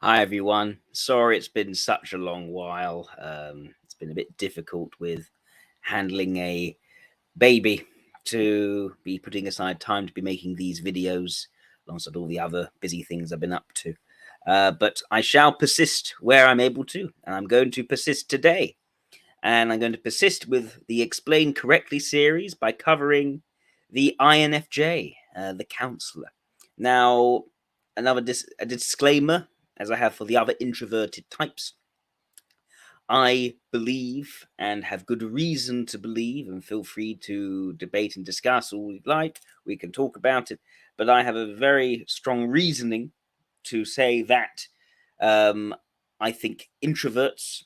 Hi everyone. Sorry it's been such a long while. It's been a bit difficult with handling a baby to be putting aside time to be making these videos alongside all the other busy things I've been up to. But I shall persist where I'm able to, and I'm going to persist today. And I'm going to persist with the Explain Correctly series by covering the INFJ, the Counsellor. Now, a disclaimer, as I have for the other introverted types. I believe and have good reason to believe, and feel free to debate and discuss all you'd like. We can talk about it. But I have a very strong reasoning to say that I think introverts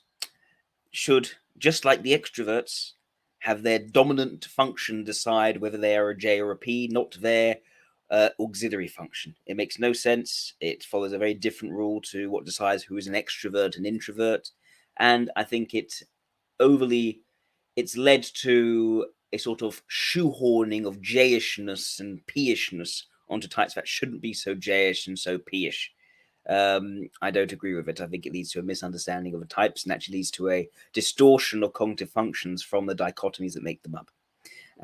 should, just like the extroverts, have their dominant function decide whether they are a J or a P, not their auxiliary function. It makes no sense. It follows a very different rule to what decides who is an extrovert and introvert. And I think it's led to a sort of shoehorning of J-ishness and P-ishness onto types that shouldn't be so J-ish and so P-ish. I don't agree with it. I think it leads to a misunderstanding of the types and actually leads to a distortion of cognitive functions from the dichotomies that make them up.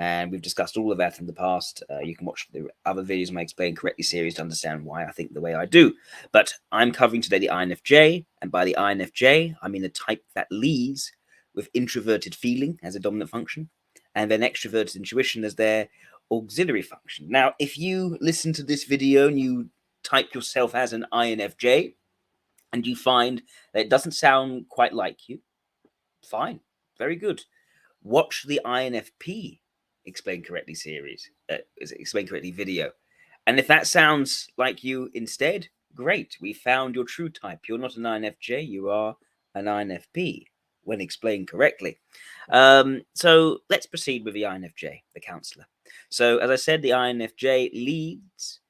And we've discussed all of that in the past. You can watch the other videos in my Explain Correctly series to understand why I think the way I do. But I'm covering today the INFJ, and by the INFJ, I mean the type that leads with introverted feeling as a dominant function, and then extroverted intuition as their auxiliary function. Now, if you listen to this video and you type yourself as an INFJ, and you find that it doesn't sound quite like you, fine, very good. Watch the INFP Explain Correctly series, Explain Correctly video. And if that sounds like you instead, great, we found your true type. You're not an INFJ, you are an INFP when explained correctly. So let's proceed with the INFJ, the counsellor. So as I said, the INFJ leads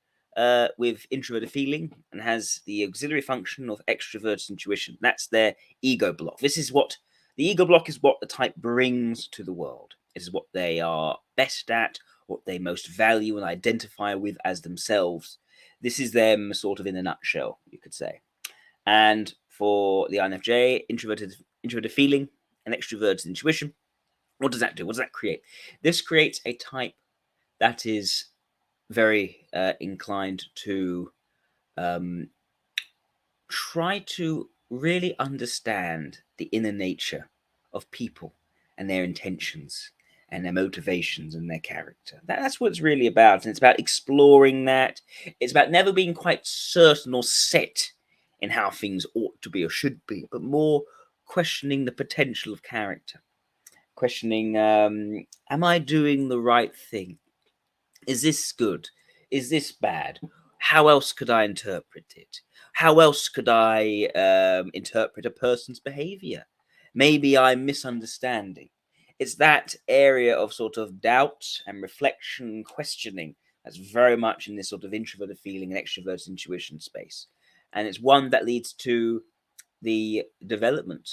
with introverted feeling and has the auxiliary function of extroverted intuition. That's their ego block. This is what the ego block is, what the type brings to the world. It is what they are best at, what they most value and identify with as themselves. This is them sort of in a nutshell, you could say. And for the INFJ, introverted feeling and extroverted intuition, what does that do? What does that create? This creates a type that is very inclined to try to really understand the inner nature of people and their intentions and their motivations and their character. That's what it's really about. And it's about exploring that. It's about never being quite certain or set in how things ought to be or should be, but more questioning the potential of character. Questioning, am I doing the right thing? Is this good? Is this bad? How else could I interpret it? How else could I interpret a person's behavior? Maybe I'm misunderstanding. It's that area of sort of doubt and reflection and questioning that's very much in this sort of introverted feeling and extroverted intuition space. And it's one that leads to the development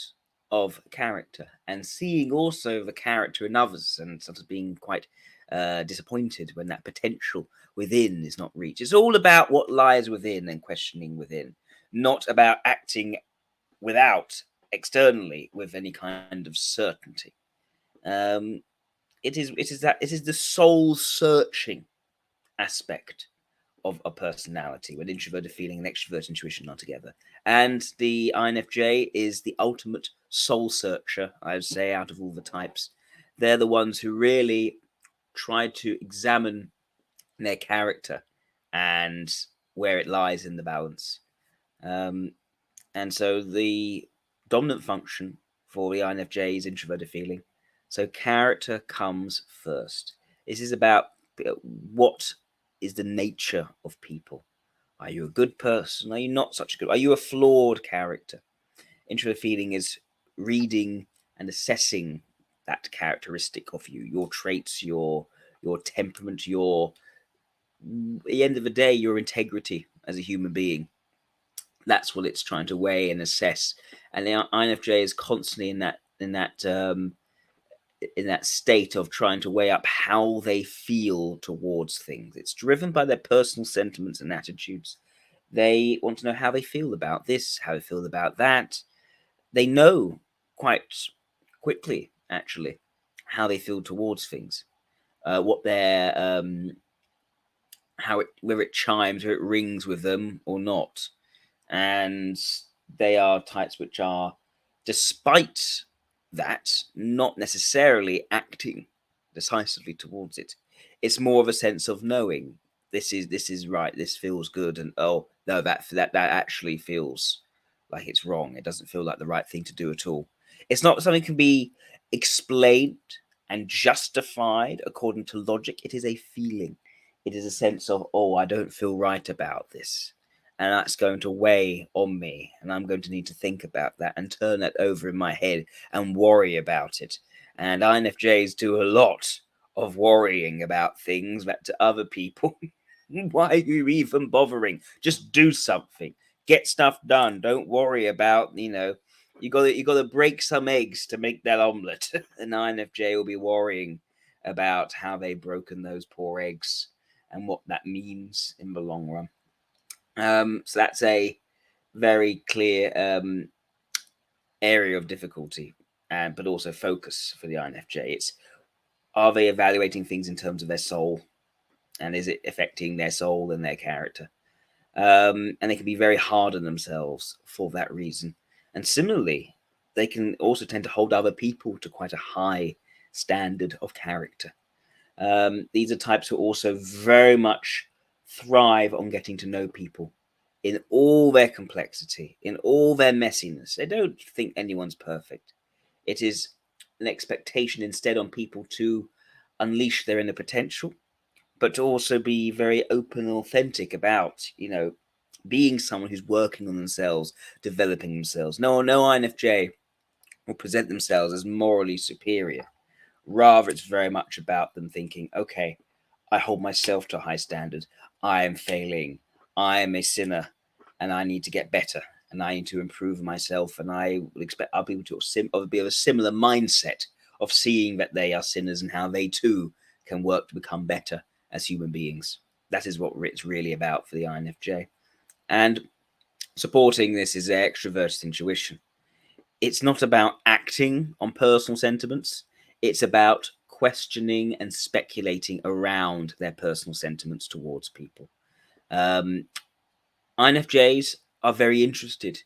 of character and seeing also the character in others and sort of being quite disappointed when that potential within is not reached. It's all about what lies within and questioning within, not about acting without externally with any kind of certainty. It is the soul searching aspect of a personality when introverted feeling and extroverted intuition are together. And the INFJ is the ultimate soul searcher, I would say, out of all the types. They're the ones who really try to examine their character and where it lies in the balance. And so the dominant function for the INFJ is introverted feeling. So character comes first. This is about what is the nature of people. Are you a good person? Are you not such a good? Are you a flawed character? Introverted feeling is reading and assessing that characteristic of you, your traits, your temperament, your, at the end of the day, your integrity as a human being. That's what it's trying to weigh and assess. And the INFJ is constantly in that state of trying to weigh up how they feel towards things. It's driven by their personal sentiments and attitudes. They want to know how they feel about this, how they feel about that. They know quite quickly, actually, how they feel towards things, what their whether it chimes or it rings with them or not. And they are types which are, despite that, not necessarily acting decisively towards it. It's more of a sense of knowing this is right, this feels good, and oh no, that actually feels like it's wrong. It doesn't feel like the right thing to do at all. It's not something that can be explained and justified according to logic. It is a feeling. It is a sense of, oh, I don't feel right about this, and that's going to weigh on me, and I'm going to need to think about that and turn that over in my head and worry about it. And INFJs do a lot of worrying about things that to other people. Why are you even bothering? Just do something. Get stuff done. Don't worry about, you got to break some eggs to make that omelette. An INFJ will be worrying about how they've broken those poor eggs and what that means in the long run. So that's a very clear area of difficulty, but also focus for the INFJ. It's, are they evaluating things in terms of their soul, and is it affecting their soul and their character? And they can be very hard on themselves for that reason. And similarly, they can also tend to hold other people to quite a high standard of character. These are types who also very much thrive on getting to know people in all their complexity, in all their messiness. They don't think anyone's perfect. It is an expectation instead on people to unleash their inner potential, but to also be very open and authentic about, being someone who's working on themselves, developing themselves. No INFJ will present themselves as morally superior. Rather, it's very much about them thinking, okay, I hold myself to a high standard. I am failing. I am a sinner, and I need to get better, and I need to improve myself. And I will expect other people to be of a similar mindset of seeing that they are sinners and how they too can work to become better as human beings. That is what it's really about for the INFJ. And supporting this is their extroverted intuition. It's not about acting on personal sentiments. It's about questioning and speculating around their personal sentiments towards people. INFJs are very interested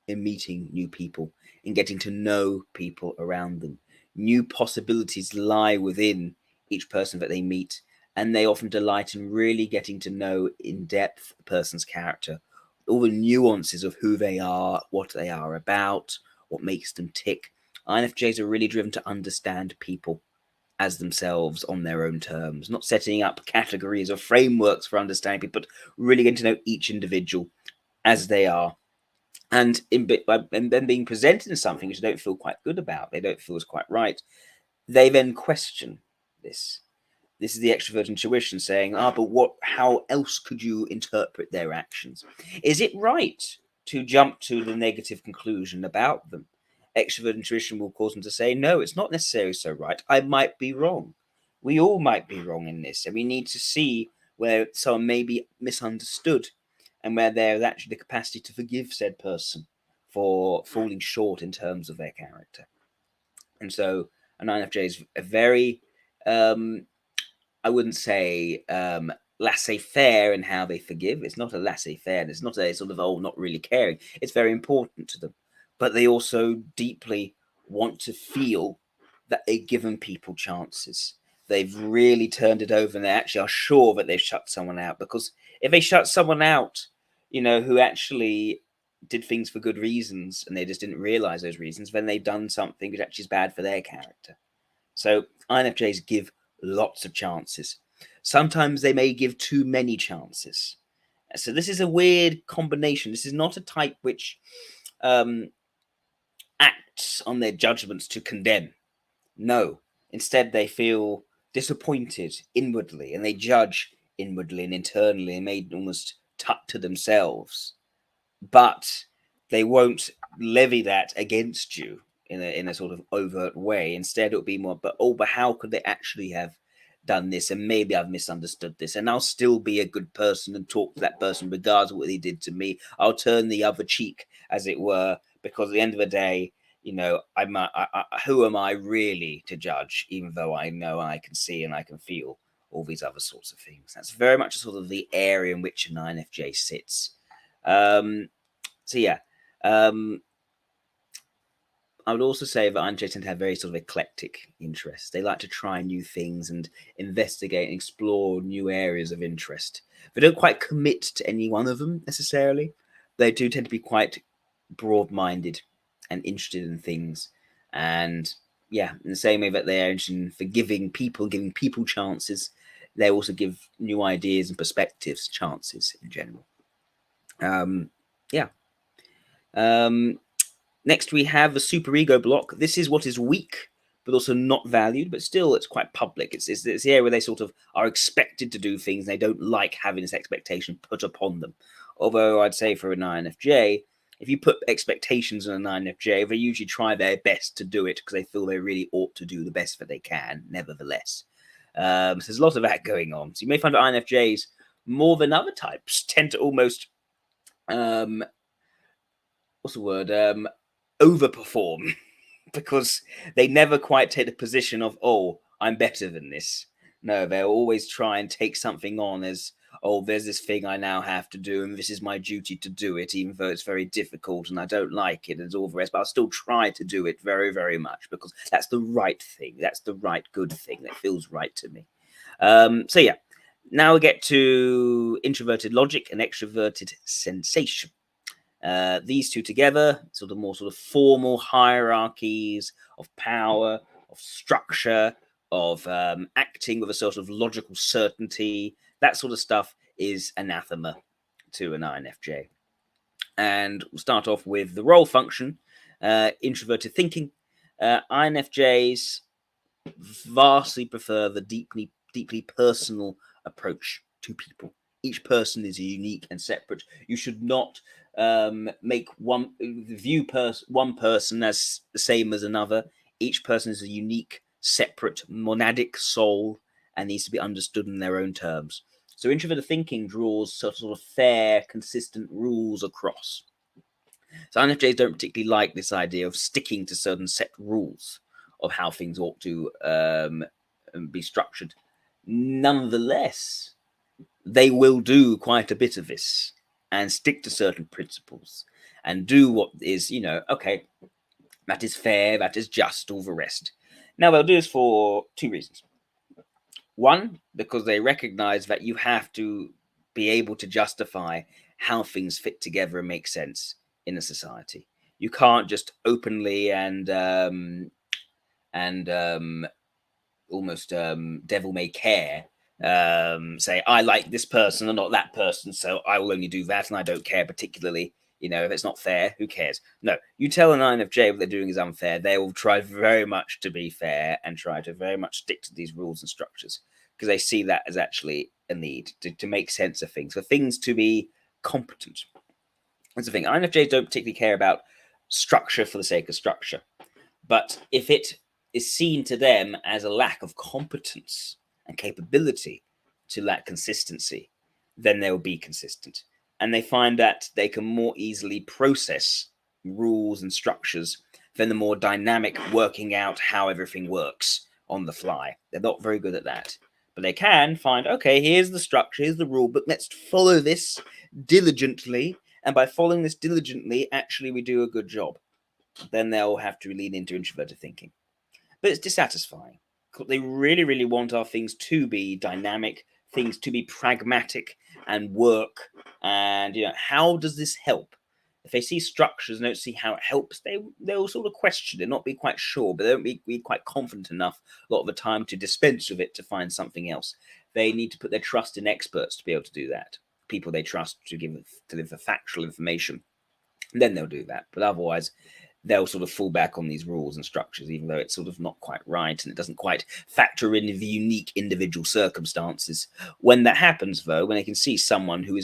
in meeting new people, in getting to know people around them. New possibilities lie within each person that they meet, and they often delight in really getting to know in depth a person's character, all the nuances of who they are, what they are about, what makes them tick. INFJs are really driven to understand people as themselves on their own terms, not setting up categories or frameworks for understanding people, but really getting to know each individual as they are. And then being presented in something which they don't feel quite good about, they don't feel is quite right, they then question this. This is the extrovert intuition saying, but how else could you interpret their actions? Is it right to jump to the negative conclusion about them? Extrovert intuition will cause them to say, no, it's not necessarily so right. I might be wrong. We all might be wrong in this. And we need to see where someone may be misunderstood and where there is actually the capacity to forgive said person for falling short in terms of their character. And so an INFJ is a very I wouldn't say laissez-faire in how they forgive. It's not a laissez-faire. It's not a sort of, oh, not really caring. It's very important to them. But they also deeply want to feel that they've given people chances. They've really turned it over, and they actually are sure that they've shut someone out. Because if they shut someone out, who actually did things for good reasons and they just didn't realize those reasons, then they've done something which actually is bad for their character. So INFJs give lots of chances. Sometimes they may give too many chances. So this is a weird combination. This is not a type which acts on their judgments to condemn. No, instead they feel disappointed inwardly, and they judge inwardly and internally, and may almost tut to themselves. But they won't levy that against you in a sort of overt way. Instead, it would be more, but how could they actually have done this, and maybe I've misunderstood this, and I'll still be a good person and talk to that person regardless of what they did to me. I'll turn the other cheek, as it were, because at the end of the day, who am I really to judge, even though I know I can see and I can feel all these other sorts of things. That's very much sort of the area in which an INFJ sits. So yeah, I would also say that INFJs tend to have very sort of eclectic interests. They like to try new things and investigate and explore new areas of interest. They don't quite commit to any one of them necessarily. They do tend to be quite broad-minded and interested in things. And yeah, in the same way that they're interested in forgiving people, giving people chances, they also give new ideas and perspectives chances in general. Yeah. Next, we have the Superego block. This is what is weak, but also not valued, but still it's quite public. It's the area where they sort of are expected to do things, and they don't like having this expectation put upon them. Although I'd say for an INFJ, if you put expectations on an INFJ, they usually try their best to do it because they feel they really ought to do the best that they can, nevertheless. So there's a lot of that going on. So you may find that INFJs, more than other types, tend to almost, overperform because they never quite take the position of, oh, I'm better than this. No, they'll always try and take something on as, oh, there's this thing I now have to do, and this is my duty to do it, even though it's very difficult and I don't like it and all the rest, but I'll still try to do it very, very much because that's the right thing. That's the right good thing that feels right to me. So yeah, now we get to introverted logic and extroverted sensation. These two together, sort of formal hierarchies of power, of structure, of acting with a sort of logical certainty. That sort of stuff is anathema to an INFJ. And we'll start off with the role function, introverted thinking. INFJs vastly prefer the deeply personal approach to people. Each person is unique and separate. You should not make one person as the same as another. Each person is a unique, separate, monadic soul and needs to be understood in their own terms. So introverted thinking draws sort of fair, consistent rules across. So INFJs don't particularly like this idea of sticking to certain set rules of how things ought to be structured. Nonetheless, they will do quite a bit of this and stick to certain principles and do what is, okay, that is fair, that is just, all the rest. Now, they'll do this for two reasons. One, because they recognize that you have to be able to justify how things fit together and make sense in a society. You can't just openly and almost devil may care say, I like this person and not that person, so I will only do that, and I don't care particularly. If it's not fair, who cares? No, you tell an INFJ what they're doing is unfair, they will try very much to be fair and try to very much stick to these rules and structures because they see that as actually a need to make sense of things, for things to be competent. That's the thing. INFJs don't particularly care about structure for the sake of structure. But if it is seen to them as a lack of competence and capability to lack consistency, then they will be consistent. And they find that they can more easily process rules and structures than the more dynamic working out how everything works on the fly. They're not very good at that. But they can find, okay, here's the structure, here's the rule book, let's follow this diligently. And by following this diligently, actually we do a good job. Then they'll have to lean into introverted thinking. But it's dissatisfying. What they really, really want are things to be dynamic, things to be pragmatic and work. And, how does this help? If they see structures and don't see how it helps, they'll sort of question it, not be quite sure, but they won't be quite confident enough a lot of the time to dispense with it to find something else. They need to put their trust in experts to be able to do that. People they trust to give the factual information. Then they'll do that. But otherwise, they'll sort of fall back on these rules and structures, even though it's sort of not quite right and it doesn't quite factor in the unique individual circumstances. When that happens, though, when they can see someone who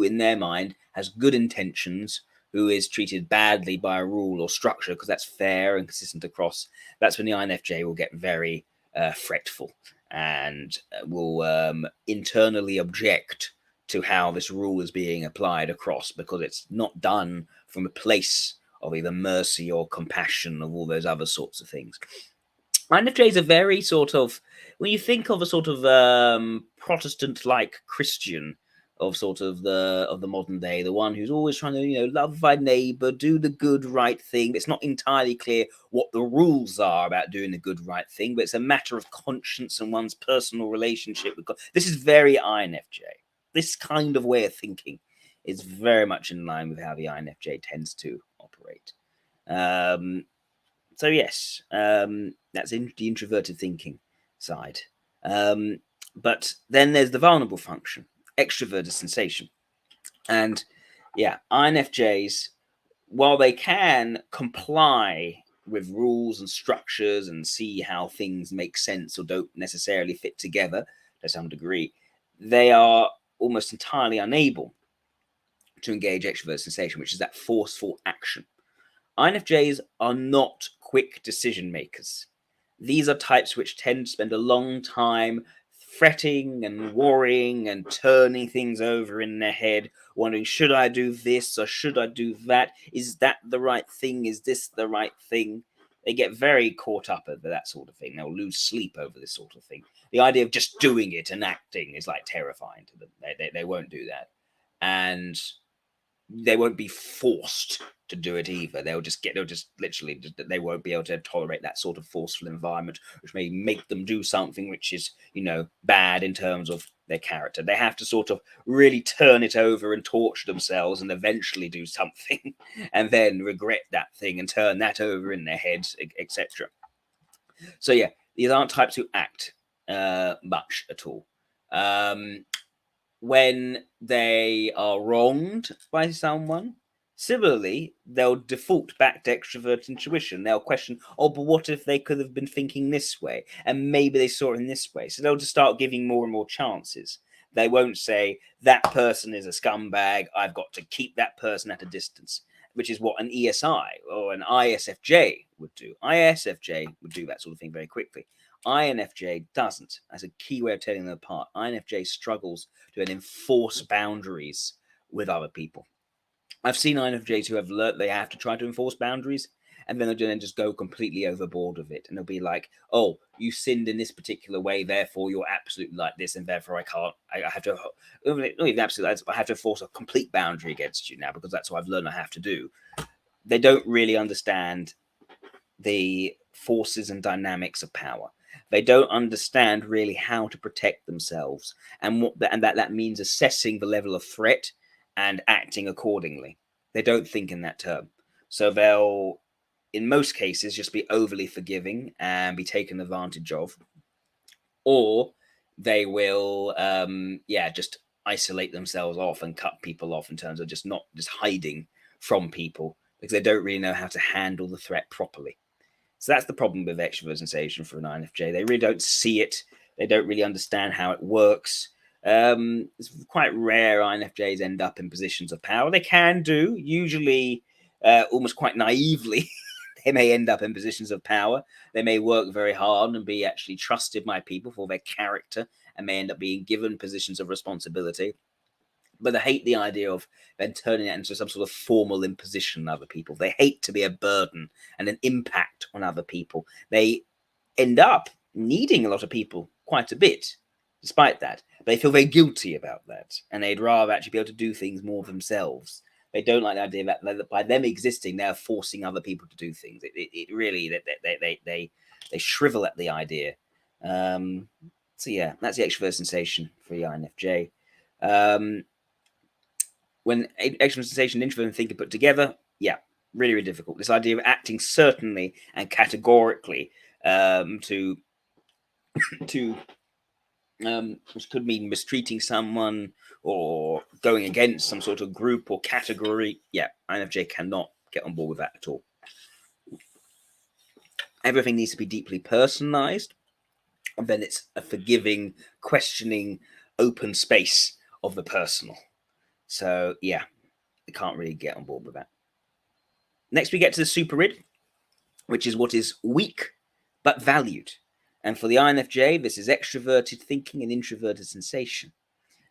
in their mind has good intentions, who is treated badly by a rule or structure because that's fair and consistent across, that's when the INFJ will get very fretful and will internally object to how this rule is being applied across, because it's not done from a place of either mercy or compassion, of all those other sorts of things. INFJ is a very sort of, when you think of a sort of Protestant-like Christian of sort of the modern day, the one who's always trying to, love thy neighbor, do the good right thing. It's not entirely clear what the rules are about doing the good right thing, but it's a matter of conscience and one's personal relationship with God. This is very INFJ. This kind of way of thinking is very much in line with how the INFJ tends to operate. So yes, that's the introverted thinking side. But then there's the vulnerable function, extroverted sensation. And yeah, INFJs, while they can comply with rules and structures and see how things make sense or don't necessarily fit together to some degree, they are almost entirely unable to engage extroverted sensation, which is that forceful action. INFJs are not quick decision makers. These are types which tend to spend a long time fretting and worrying and turning things over in their head, wondering, should I do this or should I do that? Is that the right thing? Is this the right thing? They get very caught up over that sort of thing. They'll lose sleep over this sort of thing. The idea of just doing it and acting is like terrifying to them. They won't do that. And they won't be forced to do it either. They'll just literally, they won't be able to tolerate that sort of forceful environment, which may make them do something which is, bad in terms of their character. They have to sort of really turn it over and torture themselves and eventually do something and then regret that thing and turn that over in their heads, etc. So yeah, these aren't types who act much at all. When they are wronged by someone, similarly, they'll default back to extrovert intuition. They'll question, oh, but what if they could have been thinking this way? And maybe they saw it in this way. So they'll just start giving more and more chances. They won't say, that person is a scumbag, I've got to keep that person at a distance, which is what an ESI or an ISFJ would do. ISFJ would do that sort of thing very quickly. INFJ doesn't. That's a key way of telling them apart. INFJ struggles to enforce boundaries with other people. I've seen INFJs who have learnt they have to try to enforce boundaries, and then they'll then just go completely overboard of it. And they'll be like, oh, you sinned in this particular way, therefore you're absolutely like this, and therefore I have to, absolutely, I have to force a complete boundary against you now because that's what I've learned I have to do. They don't really understand the forces and dynamics of power. They don't understand really how to protect themselves, and that means assessing the level of threat and acting accordingly. They don't think in that term. So they'll, in most cases, just be overly forgiving and be taken advantage of, or they will, just isolate themselves off and cut people off in terms of just hiding from people because they don't really know how to handle the threat properly. So that's the problem with extroverted sensation for an INFJ. They really don't see it. They don't really understand how it works. It's quite rare INFJs end up in positions of power. They can do, usually almost quite naively. They may end up in positions of power. They may work very hard and be actually trusted by people for their character and may end up being given positions of responsibility. But they hate the idea of then turning it into some sort of formal imposition on other people. They hate to be a burden and an impact on other people. They end up needing a lot of people quite a bit, despite that. They feel very guilty about that, and they'd rather actually be able to do things more themselves. They don't like the idea that by them existing, they're forcing other people to do things. It really, they shrivel at the idea. So yeah, that's the extrovert sensation for the INFJ. When extrovert sensation and introvert thinking put together, yeah, really, really difficult. This idea of acting certainly and categorically which could mean mistreating someone or going against some sort of group or category. Yeah, INFJ cannot get on board with that at all. Everything needs to be deeply personalized, and then it's a forgiving, questioning, open space of the personal. So yeah, I can't really get on board with that. Next, we get to the super id, which is what is weak but valued. And for the INFJ, this is extroverted thinking and introverted sensation.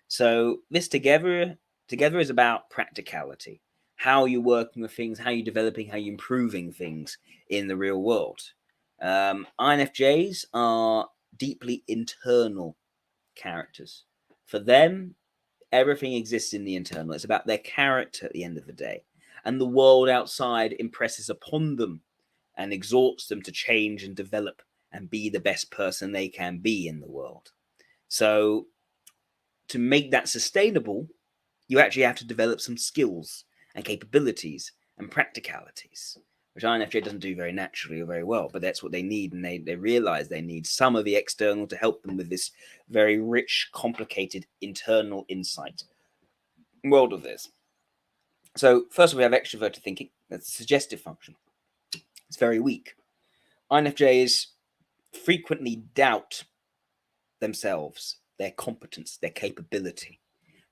So this together is about practicality. How you're working with things, how you're developing, how you're improving things in the real world. INFJs are deeply internal characters. For them, everything exists in the internal. It's about their character at the end of the day. And the world outside impresses upon them and exhorts them to change and develop and be the best person they can be in the world. So to make that sustainable, you actually have to develop some skills and capabilities and practicalities, which INFJ doesn't do very naturally or very well, but that's what they need. And they realize they need some of the external to help them with this very rich, complicated internal insight world of this. So first we have extroverted thinking. That's a suggestive function. It's very weak. INFJs frequently doubt themselves, their competence, their capability.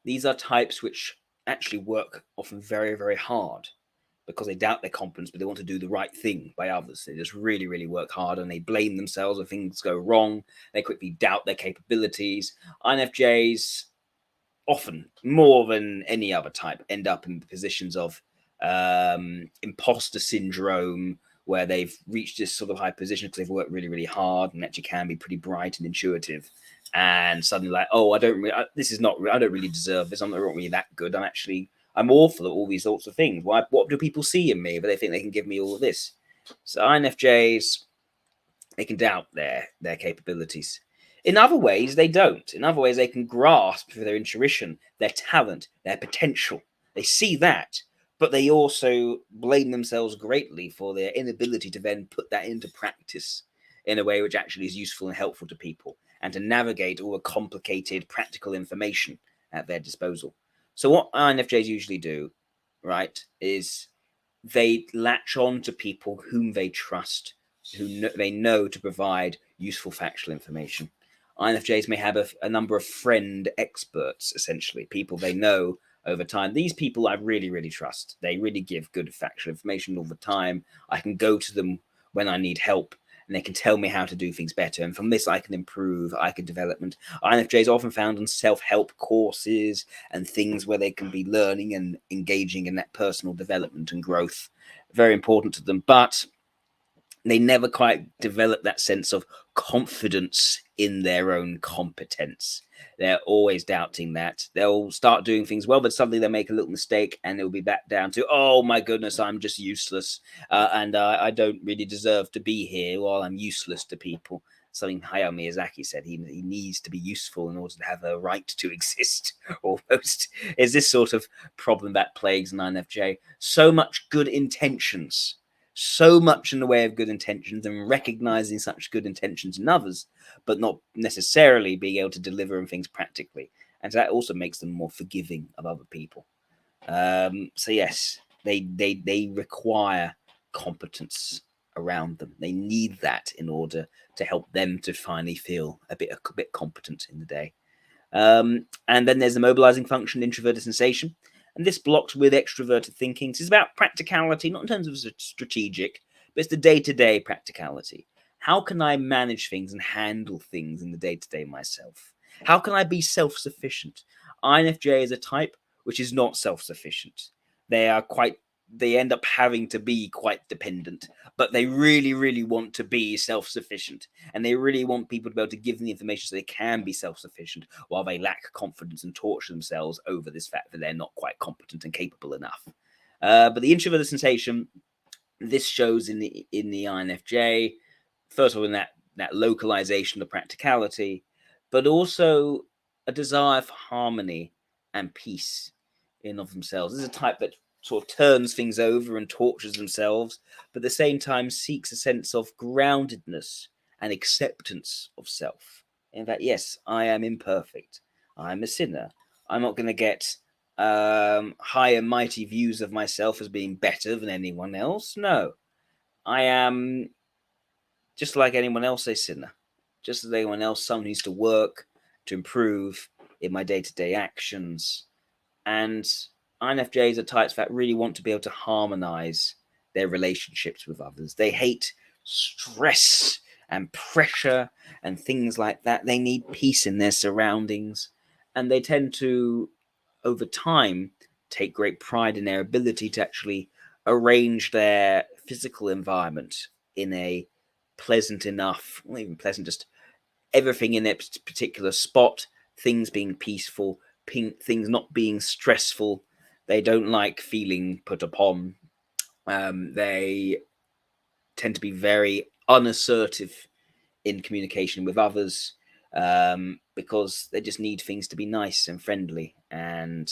These are types which actually work often very, very hard because they doubt their competence, but they want to do the right thing by others. They just really, really work hard and they blame themselves if things go wrong. They quickly doubt their capabilities. INFJs often, more than any other type, end up in positions of imposter syndrome, where they've reached this sort of high position because they've worked really, really hard and actually can be pretty bright and intuitive. And suddenly, like, oh, I don't really deserve this. I'm not really that good. I'm awful at all these sorts of things. What do people see in me? But they think they can give me all of this. So INFJs, they can doubt their capabilities. In other ways, they don't. In other ways, they can grasp for their intuition, their talent, their potential. They see that, but they also blame themselves greatly for their inability to then put that into practice in a way which actually is useful and helpful to people, and to navigate all the complicated practical information at their disposal. So what INFJs usually do, right, is they latch on to people whom they trust, they know to provide useful factual information. INFJs may have a number of friend experts, essentially, people they know over time. These people I really, really trust. They really give good factual information all the time. I can go to them when I need help, and they can tell me how to do things better. And from this, I can improve, I can development. INFJs are often found on self-help courses and things where they can be learning and engaging in that personal development and growth. Very important to them. But they never quite develop that sense of confidence in their own competence. They're always doubting that. They'll start doing things well, but suddenly they'll make a little mistake and it'll be back down to, oh my goodness, I'm just useless. And I don't really deserve to be here, while I'm useless to people. Something Hayao Miyazaki said, he needs to be useful in order to have a right to exist, almost. Is this sort of problem that plagues an INFJ. So much good intentions, so much in the way of good intentions, and recognizing such good intentions in others, but not necessarily being able to deliver things practically. And that also makes them more forgiving of other people. So yes, they require competence around them. They need that in order to help them to finally feel a bit competent in the day. And then there's the mobilizing function, introverted sensation. And this blocks with extroverted thinking. It's about practicality, not in terms of strategic, but it's the day-to-day practicality. How can I manage things and handle things in the day-to-day myself? How can I be self-sufficient? INFJ is a type which is not self-sufficient. They end up having to be quite dependent, but they really, really want to be self-sufficient. And they really want people to be able to give them the information so they can be self-sufficient, while they lack confidence and torture themselves over this fact that they're not quite competent and capable enough. But the introverted sensation, this shows in the INFJ, first of all, in that localization of practicality, but also a desire for harmony and peace in of themselves. This is a type that sort of turns things over and tortures themselves, but at the same time seeks a sense of groundedness and acceptance of self. In fact, yes, I am imperfect. I'm a sinner. I'm not going to get high and mighty views of myself as being better than anyone else. No, I am just like anyone else, a sinner. Just as anyone else, someone who needs to work to improve in my day-to-day actions. And INFJs are types that really want to be able to harmonize their relationships with others. They hate stress and pressure and things like that. They need peace in their surroundings, and they tend to, over time, take great pride in their ability to actually arrange their physical environment in a pleasant enough, not even pleasant, just everything in their particular spot, things being peaceful, things not being stressful. They don't like feeling put upon. They tend to be very unassertive in communication with others, because they just need things to be nice and friendly, and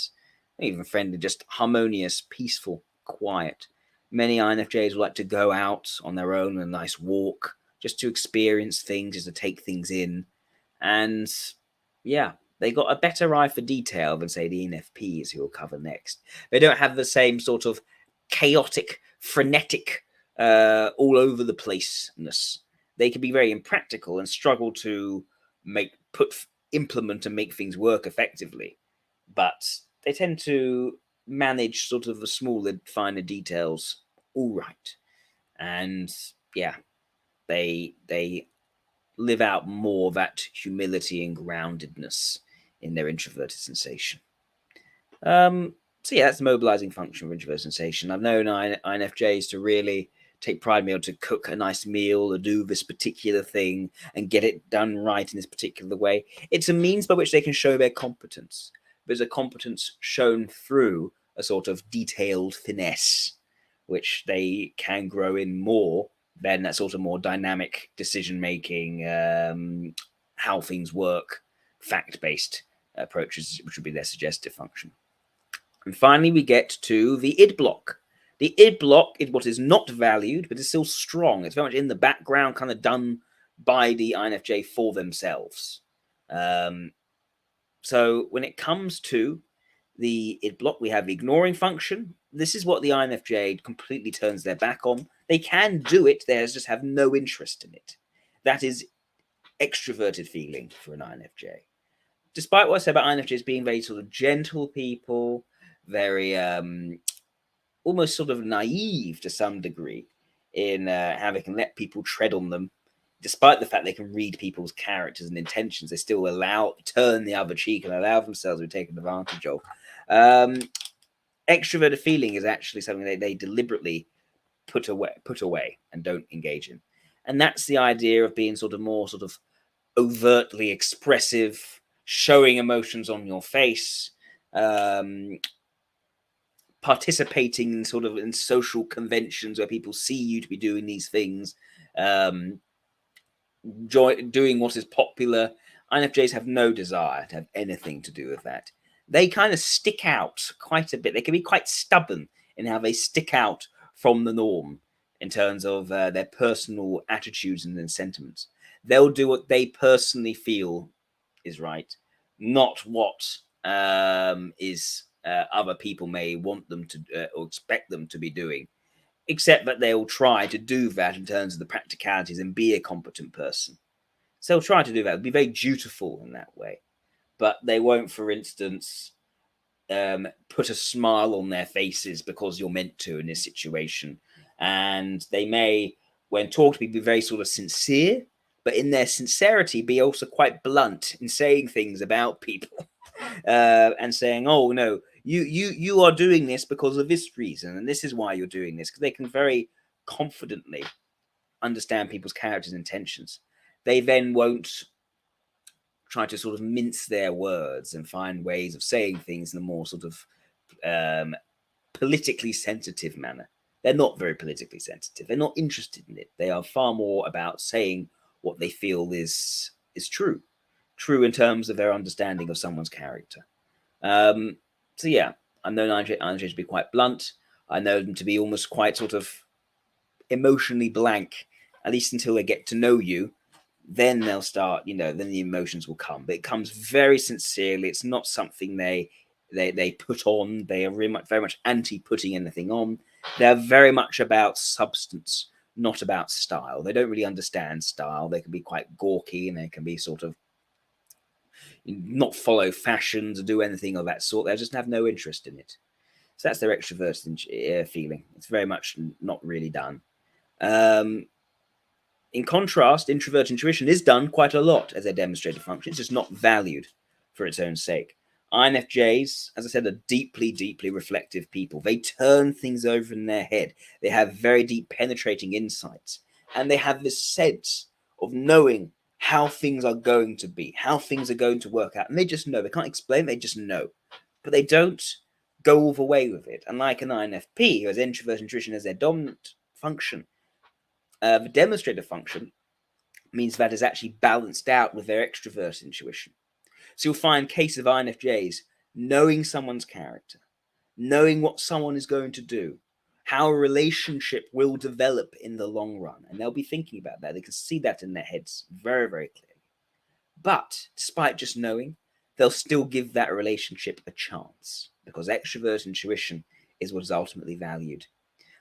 even friendly, just harmonious, peaceful, quiet. Many INFJs would like to go out on their own on a nice walk, just to experience things, just to take things in. And yeah, they got a better eye for detail than, say, the ENFPs, who we'll cover next. They don't have the same sort of chaotic, frenetic, all over the placeness. They can be very impractical and struggle to implement and make things work effectively. But they tend to manage sort of the smaller, finer details all right. And yeah, they live out more of that humility and groundedness in their introverted sensation. So yeah, that's the mobilizing function of introverted sensation. I've known INFJs to really take pride in being able to cook a nice meal or do this particular thing and get it done right in this particular way. It's a means by which they can show their competence. There's a competence shown through a sort of detailed finesse, which they can grow in more than that sort of more dynamic decision making, how things work, fact-based approaches, which would be their suggestive function. And finally, we get to the id block. The id block is what is not valued, but is still strong. It's very much in the background, kind of done by the INFJ for themselves. So when it comes to the id block, we have the ignoring function. This is what the INFJ completely turns their back on. They can do it, they just have no interest in it. That is extroverted feeling for an INFJ. Despite what I said about INFJs being very sort of gentle people, very almost sort of naive to some degree in how they can let people tread on them, despite the fact they can read people's characters and intentions, they still turn the other cheek and allow themselves to be taken advantage of. Extroverted feeling is actually something they deliberately put away and don't engage in. And that's the idea of being sort of more sort of overtly expressive, showing emotions on your face, participating in sort of in social conventions where people see you to be doing these things, doing what is popular. INFJs have no desire to have anything to do with that. They kind of stick out quite a bit. They can be quite stubborn in how they stick out from the norm in terms of their personal attitudes and sentiments. They'll do what they personally feel is right, not what is other people may want them to or expect them to be doing, except that they'll try to do that in terms of the practicalities and be a competent person. So they'll try to do that. They'll be very dutiful in that way, but they won't, for instance, put a smile on their faces because you're meant to in this situation. And they may, when talked to people, be very sort of sincere, but in their sincerity, be also quite blunt in saying things about people, and saying, "Oh no, you are doing this because of this reason, and this is why you're doing this." Because they can very confidently understand people's characters and intentions. They then won't try to sort of mince their words and find ways of saying things in a more sort of politically sensitive manner. They're not very politically sensitive. They're not interested in it. They are far more about saying what they feel is true in terms of their understanding of someone's character. So yeah, I know INFJs to be quite blunt. I know them to be almost quite sort of emotionally blank, at least until they get to know you. Then they'll start, then the emotions will come. But it comes very sincerely. It's not something they put on. They are very much anti putting anything on. They're very much about substance, not about style. They don't really understand style. They can be quite gawky, and they can be sort of not follow fashions or do anything of that sort. They just have no interest in it. So that's their extroverted feeling. It's very much not really done. In contrast, introverted intuition is done quite a lot as a demonstrated function. It's just not valued for its own sake. INFJs, as I said, are deeply, deeply reflective people. They turn things over in their head. They have very deep, penetrating insights. And they have this sense of knowing how things are going to be, how things are going to work out. And they just know. They can't explain, they just know. But they don't go all the way with it. Unlike an INFP, who has introverted intuition as their dominant function, the demonstrator function means that is actually balanced out with their extrovert intuition. So you'll find cases of INFJs knowing someone's character, knowing what someone is going to do, how a relationship will develop in the long run. And they'll be thinking about that. They can see that in their heads very, very clearly. But despite just knowing, they'll still give that relationship a chance because extrovert intuition is what is ultimately valued.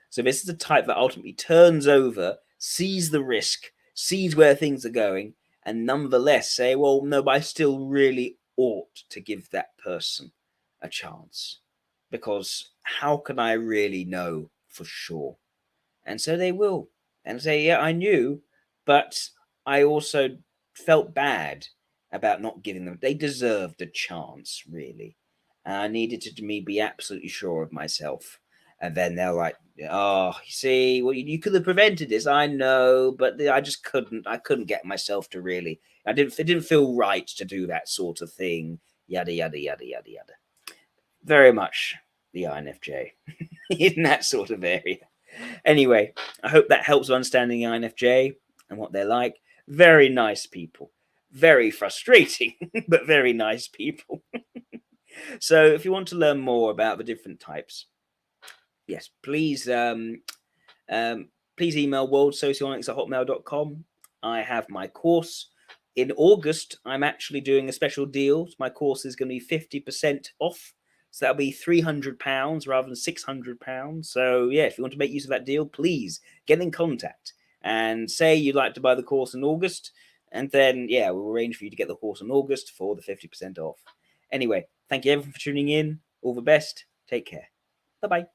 So this is a type that ultimately turns over, sees the risk, sees where things are going, and nonetheless say, well, no, but I still really ought to give that person a chance. Because how can I really know for sure? And so they will. And say, yeah, I knew, but I also felt bad about not giving them. They deserved a chance, really. And I needed to be absolutely sure of myself. And then they're like, oh, you see, well, you could have prevented this. I know, but I just couldn't. I couldn't get myself to really. It didn't feel right to do that sort of thing. Yada, yada, yada, yada, yada. Very much the INFJ in that sort of area. Anyway, I hope that helps with understanding the INFJ and what they're like. Very nice people. Very frustrating, but very nice people. So if you want to learn more about the different types, yes, please please email worldsocionics@hotmail.com. I have my course. In August, I'm actually doing a special deal. My course is going to be 50% off. So that'll be £300 rather than £600. So yeah, if you want to make use of that deal, please get in contact and say you'd like to buy the course in August. And then, yeah, we'll arrange for you to get the course in August for the 50% off. Anyway, thank you everyone for tuning in. All the best. Take care. Bye-bye.